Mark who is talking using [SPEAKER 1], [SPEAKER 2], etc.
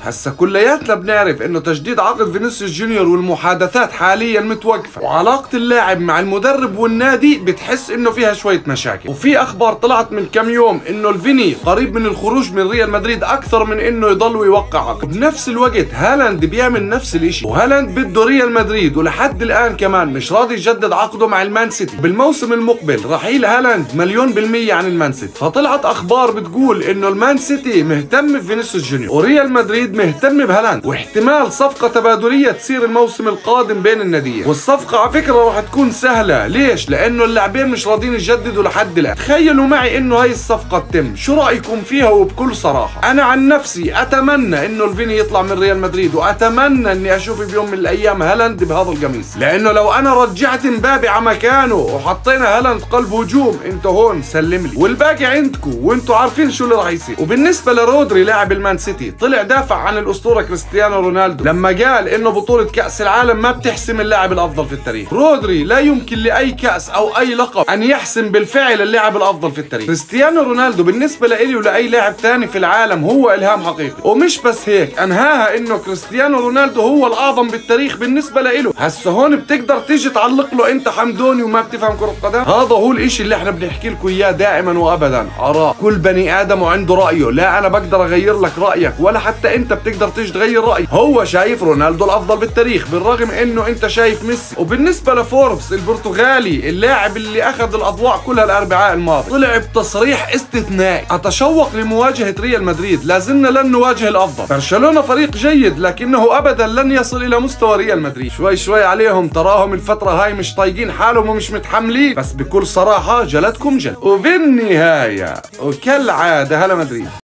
[SPEAKER 1] هسا كلياتنا بنعرف انه تجديد عقد فينيسيوس جونيور والمحادثات حاليا متوقفة، وعلاقة اللاعب مع المدرب والنادي بتحس انه فيها شوية مشاكل. وفي اخبار طلعت من كم يوم انه الفيني قريب من الخروج من ريال مدريد اكثر من انه يضل ويوقع عقد. وبنفس الوقت هالاند بيعمل نفس الاشي، وهالاند بده ريال مدريد ولحد الان كمان مش راضي يجدد عقده مع المان سيتي. بالموسم المقبل رحيل هالاند 100% عن المان سيتي. فطلعت اخبار بتقول انه المان سيتي مهتم بفينيسيوس جونيور وريال مدريد مهتم بهالاند، واحتمال صفقة تبادلية تصير الموسم القادم بين الناديين. والصفقة على فكرة راح تكون سهلة. ليش؟ لانه اللاعبين مش راضيين يجددوا لحد الان. تخيلوا معي انه هاي الصفقة تتم، شو رايكم فيها؟ وبكل صراحة انا عن نفسي اتمنى انه الفيني يطلع من ريال مدريد، واتمنى اني اشوف بيوم من الايام هالاند بهذا القميص، لانه لو انا رجعت مبابي على مكانه وحطينا هالاند قلب هجوم، انتوا هون سلم لي والباقي عندكم، وانتوا عارفين شو اللي راح يصير. وبالنسبة لرودري لاعب المان سيتي، طلع دافع عن الاسطورة كريستيانو رونالدو لما قال انه بطولة كأس العالم ما بتحسم اللاعب الافضل في التاريخ. رودري لا يمكن لاي كأس او اي لقب ان يحسم بالفعل اللاعب الافضل في التاريخ. كريستيانو رونالدو بالنسبة لإلي ولاي لاعب ثاني في العالم هو الهام حقيقي. ومش بس هيك، انهاها انه كريستيانو رونالدو هو الاعظم بالتاريخ بالنسبة لإله. هسه هون بتقدر تيجي تعلق له انت حمدوني وما بتفهم كرة قدم؟ هذا هو الاشي اللي احنا بنحكي لكم اياه دائما وابدا. اراء كل بني ادم وعنده رايه، لا انا بقدر اغير لك رايك ولا حتى انت بتقدر تيجي تغير رايك. هو شايف رونالدو الافضل بالتاريخ بالرغم انه انت شايف ميسي. وبالنسبه لفوربس البرتغالي اللاعب اللي اخذ الاضواء كلها الاربعاء الماضي، طلع بتصريح استثنائي: اتشوق لمواجهه ريال مدريد، لازلنا لن نواجه الافضل. برشلونه فريق جيد لكنه ابدا لن يصل الى مستوى ريال مدريد. شوي شوي عليهم، تراهم الفتره هاي مش طايقين حالهم ومش متحملين. بس بكل صراحه جلدكم جلد. وبالنهايه وكالعاده هلا مدريد.